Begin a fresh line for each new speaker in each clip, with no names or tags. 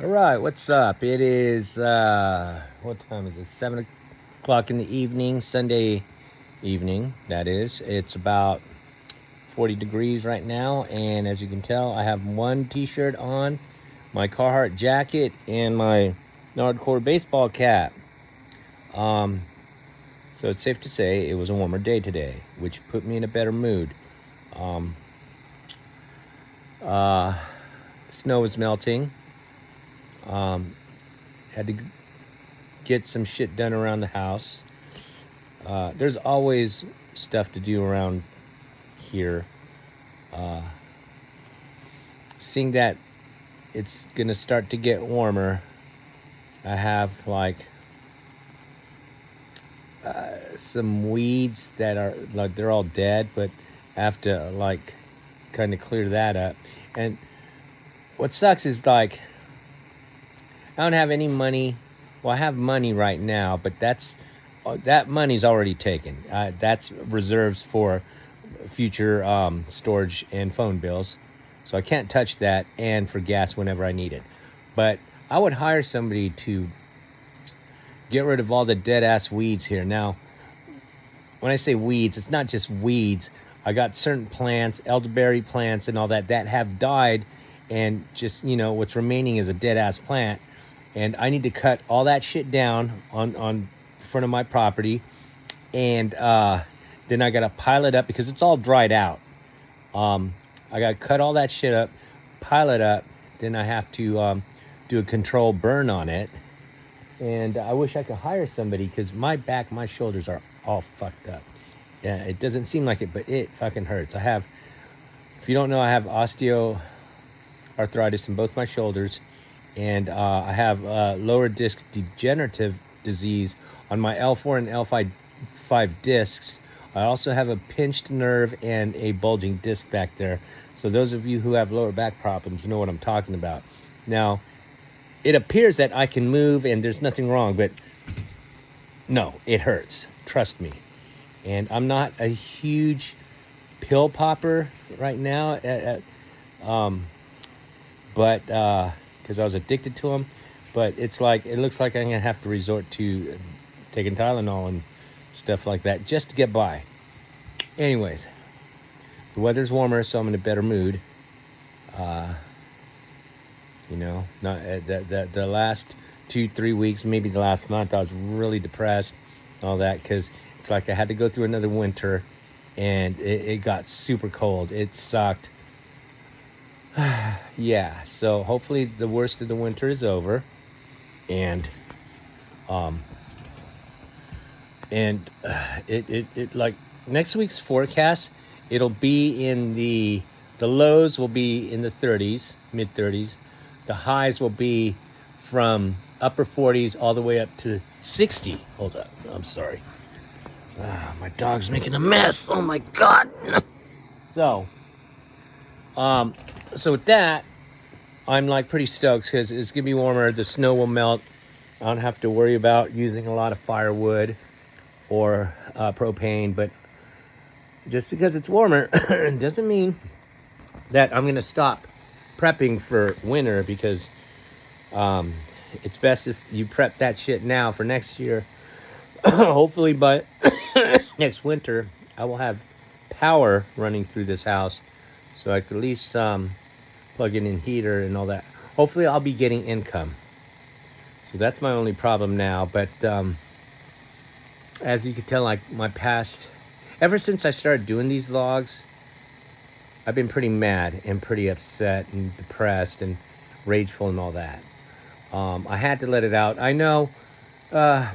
All right, what's up? It is what time is it? 7 o'clock in the evening, Sunday evening. That is. It's about 40 degrees right now, and as you can tell, I have one T-shirt on, my Carhartt jacket, and my Nardcore baseball cap. So it's safe to say it was a warmer day today, which put me in a better mood. Snow was melting. Had to get some shit done around the house. There's always stuff to do around here. Seeing that it's gonna start to get warmer, I have like some weeds that are like they're all dead, but I have to like kind of clear that up. And what sucks is like I don't have any money. Well, I have money right now, but that money's already taken. That's reserves for future storage and phone bills, so I can't touch that, and for gas whenever I need it. But I would hire somebody to get rid of all the dead ass weeds here. Now, when I say weeds, it's not just weeds. I got certain plants, elderberry plants, and all that have died, and just what's remaining is a dead ass plant. And I need to cut all that shit down on front of my property, and then I gotta pile it up because it's all dried out. I gotta cut all that shit up, pile it up. Then I have to do a controlled burn on it. And I wish I could hire somebody because my back, my shoulders are all fucked up. Yeah, it doesn't seem like it, but it fucking hurts. If you don't know, I have osteoarthritis in both my shoulders, and I have lower disc degenerative disease on my L4 and L5 discs. I also have a pinched nerve and a bulging disc back there. So those of you who have lower back problems know what I'm talking about. Now, it appears that I can move and there's nothing wrong, but no, it hurts. Trust me. And I'm not a huge pill popper right now, but because I was addicted to them. But it looks like I'm gonna have to resort to taking Tylenol and stuff like that just to get by. Anyways, the weather's warmer, so I'm in a better mood. Not the last 2-3 weeks, maybe the last month, I was really depressed, all that, because it's like I had to go through another winter, and it got super cold. It sucked. Yeah, so hopefully the worst of the winter is over, and it like next week's forecast, it'll be in the lows will be in the 30s, mid 30s. The highs will be from upper 40s all the way up to 60. Hold up, I'm sorry. My dog's making a mess. Oh my god. So with that, I'm like pretty stoked because it's gonna be warmer. The snow will melt. I don't have to worry about using a lot of firewood or propane. But just because it's warmer doesn't mean that I'm gonna stop prepping for winter, because it's best if you prep that shit now for next year. Hopefully by next winter I will have power running through this house, so I could at least plug in heater and all that. Hopefully I'll be getting income. So that's my only problem now. But as you can tell, like ever since I started doing these vlogs, I've been pretty mad and pretty upset and depressed and rageful and all that. I had to let it out. I know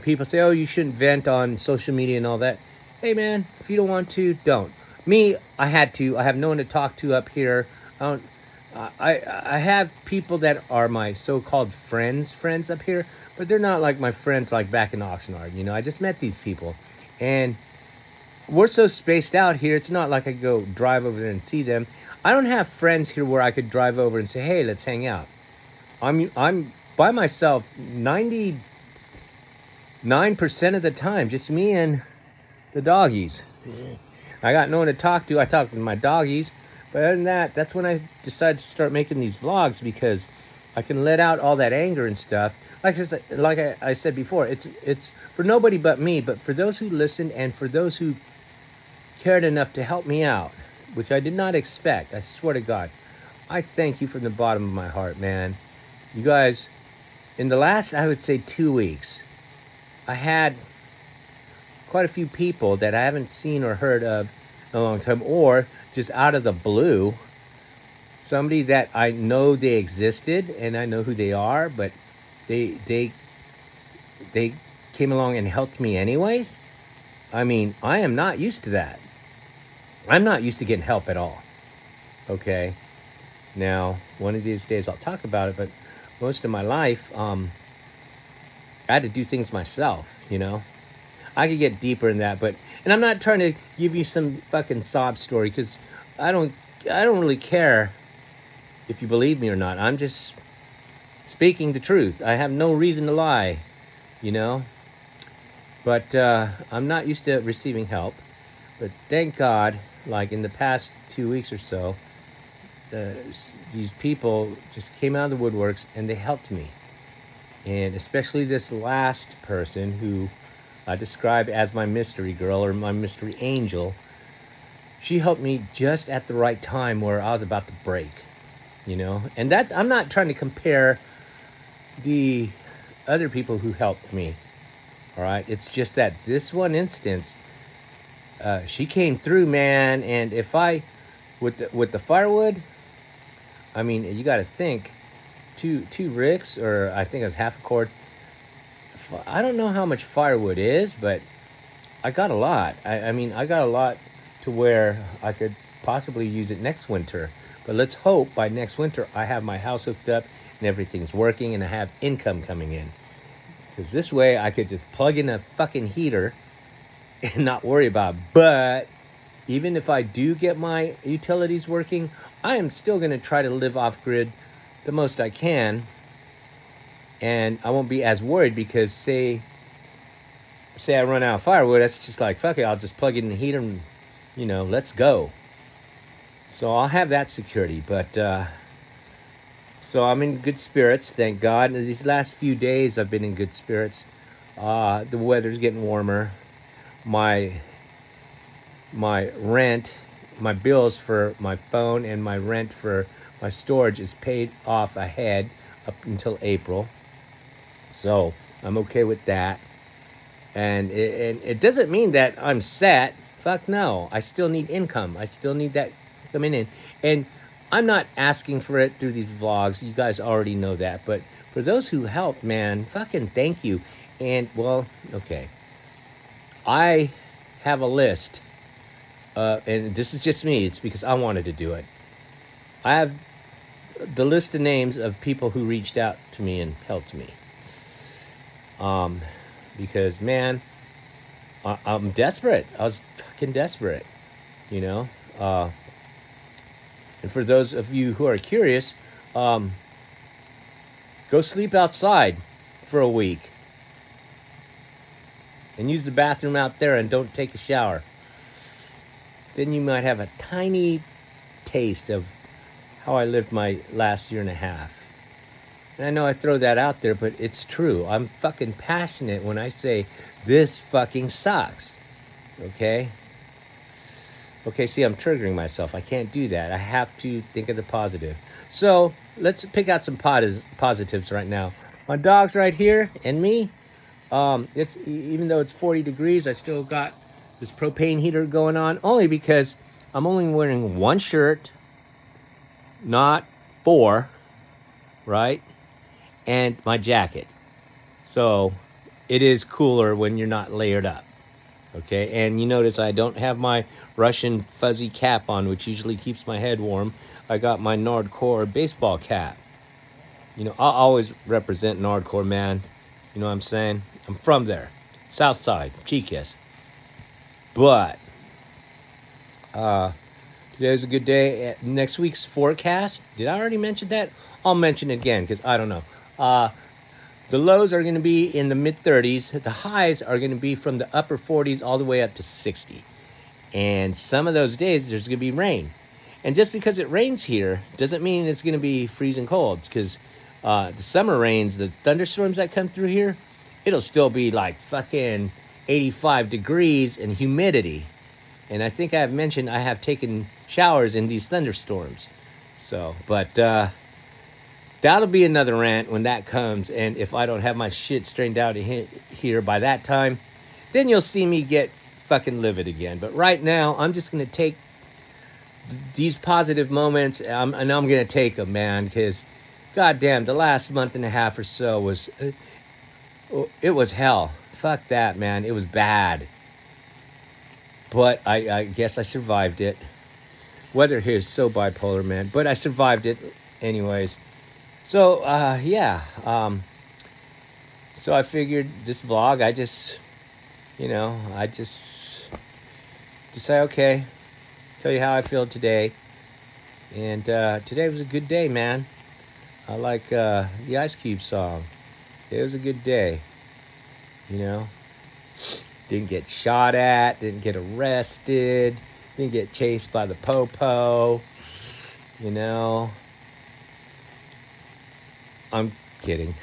people say, oh, you shouldn't vent on social media and all that. Hey man, if you don't want to, don't. Me, I had to. I have no one to talk to up here. I have people that are my so-called friends up here, but they're not like my friends like back in Oxnard. I just met these people, and we're so spaced out here. It's not like I go drive over there and see them. I don't have friends here where I could drive over and say, hey, let's hang out. I'm by myself 99% of the time, just me and the doggies. I got no one to talk to. I talk to my doggies. But other than that, that's when I decided to start making these vlogs, because I can let out all that anger and stuff. Like I said before, it's for nobody but me, but for those who listened and for those who cared enough to help me out, which I did not expect. I swear to God, I thank you from the bottom of my heart, man. You guys, in the last, I would say 2 weeks, I had quite a few people that I haven't seen or heard of in a long time, or just out of the blue, somebody that I know they existed and I know who they are, but they they they came along and helped me anyways. I mean, I am not used to that. I'm not used to getting help at all. Okay. Now, one of these days I'll talk about it, but most of my life, I had to do things myself, you know? I could get deeper in that, but, and I'm not trying to give you some fucking sob story because I don't, I don't really care if you believe me or not. I'm just speaking the truth. I have no reason to lie, you know? But I'm not used to receiving help. But thank God, like in the past 2 weeks or so, these people just came out of the woodworks and they helped me. And especially this last person who I describe as my mystery girl or my mystery angel, she helped me just at the right time where I was about to break, you know? And that, I'm not trying to compare the other people who helped me, all right? It's just that this one instance, she came through, man. And if I, with the firewood, I mean, you got to think, two ricks, or I think it was half a cord. I don't know how much firewood is, but I got a lot. I mean, I got a lot to where I could possibly use it next winter. But let's hope by next winter I have my house hooked up and everything's working and I have income coming in. Because this way I could just plug in a fucking heater and not worry about it. But even if I do get my utilities working, I am still going to try to live off grid the most I can. And I won't be as worried because say I run out of firewood, that's just like, fuck it, I'll just plug it in the heater and, you know, let's go. So I'll have that security. But so I'm in good spirits, thank God. And these last few days I've been in good spirits. The weather's getting warmer. My rent, my bills for my phone and my rent for my storage is paid off ahead up until April. So I'm okay with that. And it doesn't mean that I'm set. Fuck no. I still need income. I still need that coming in. And I'm not asking for it through these vlogs. You guys already know that. But for those who helped, man, fucking thank you. And, well, okay. I have a list. And this is just me. It's because I wanted to do it. I have the list of names of people who reached out to me and helped me. Because, man, I'm desperate. I was fucking desperate, you know? And for those of you who are curious, go sleep outside for a week. And use the bathroom out there and don't take a shower. Then you might have a tiny taste of how I lived my last year and a half. And I know I throw that out there, but it's true. I'm fucking passionate when I say this fucking sucks. Okay? Okay, see, I'm triggering myself. I can't do that. I have to think of the positive. So let's pick out some positives right now. My dog's right here and me. It's even though it's 40 degrees, I still got this propane heater going on. Only because I'm only wearing one shirt, not four, right? And my jacket. So it is cooler when you're not layered up. Okay, and you notice I don't have my Russian fuzzy cap on, which usually keeps my head warm. I got my Nordcore baseball cap. You know, I'll always represent Nordcore, man. You know what I'm saying? I'm from there. South Side, Chiquis. But today's a good day. Next week's forecast, did I already mention that? I'll mention it again because I don't know. The lows are going to be in the mid-30s. The highs are going to be from the upper 40s all the way up to 60. And some of those days, there's going to be rain. And just because it rains here doesn't mean it's going to be freezing cold. Because The summer rains, the thunderstorms that come through here, it'll still be like fucking 85 degrees and humidity. And I think I've mentioned I have taken showers in these thunderstorms. So, but that'll be another rant when that comes. And if I don't have my shit straightened out here by that time, then you'll see me get fucking livid again. But right now, I'm just going to take these positive moments, and I'm going to take them, man, because goddamn, the last month and a half or so was, it was hell. Fuck that, man. It was bad. But I guess I survived it. Weather here is so bipolar, man. But I survived it anyways. So, yeah. So I figured this vlog, I just decide, okay, tell you how I feel today. And today was a good day, man. I like the Ice Cube song. It was a good day. Didn't get shot at, didn't get arrested, didn't get chased by the popo. I'm kidding.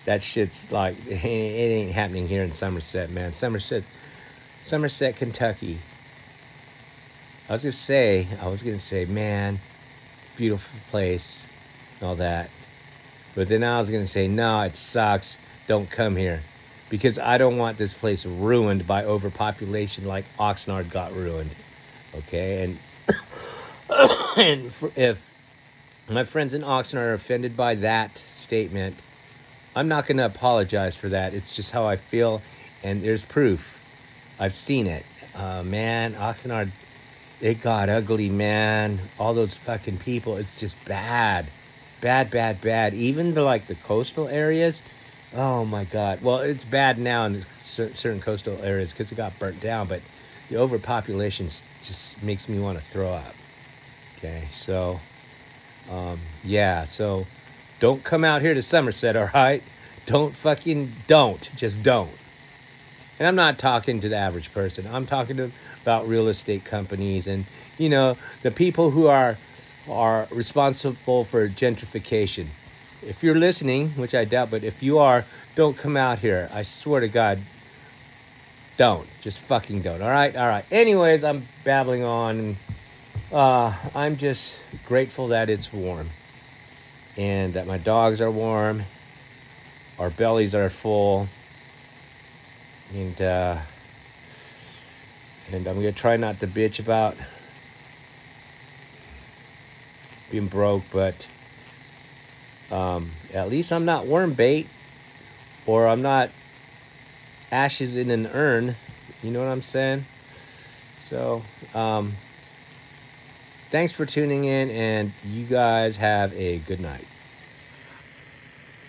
That shit's like, it ain't happening here in Somerset, man. Somerset, Kentucky. I was gonna say, man, it's a beautiful place and all that. But then I was gonna say, no, it sucks. Don't come here. Because I don't want this place ruined by overpopulation like Oxnard got ruined. Okay? And, if my friends in Oxnard are offended by that statement, I'm not going to apologize for that. It's just how I feel, and there's proof. I've seen it. Man, Oxnard, it got ugly, man. All those fucking people, it's just bad. Bad. Even the coastal areas, oh my God. Well, it's bad now in certain coastal areas because it got burnt down, but the overpopulation just makes me want to throw up. Okay, so, yeah, so don't come out here to Somerset, all right? Just don't. And I'm not talking to the average person. I'm talking about real estate companies and, the people who are responsible for gentrification. If you're listening, which I doubt, but if you are, don't come out here. I swear to God, don't. Just fucking don't. All right. Anyways, I'm babbling on. I'm just grateful that it's warm and that my dogs are warm. Our bellies are full. And I'm going to try not to bitch about being broke, but at least I'm not worm bait, or I'm not ashes in an urn. You know what I'm saying? So, thanks for tuning in, and you guys have a good night.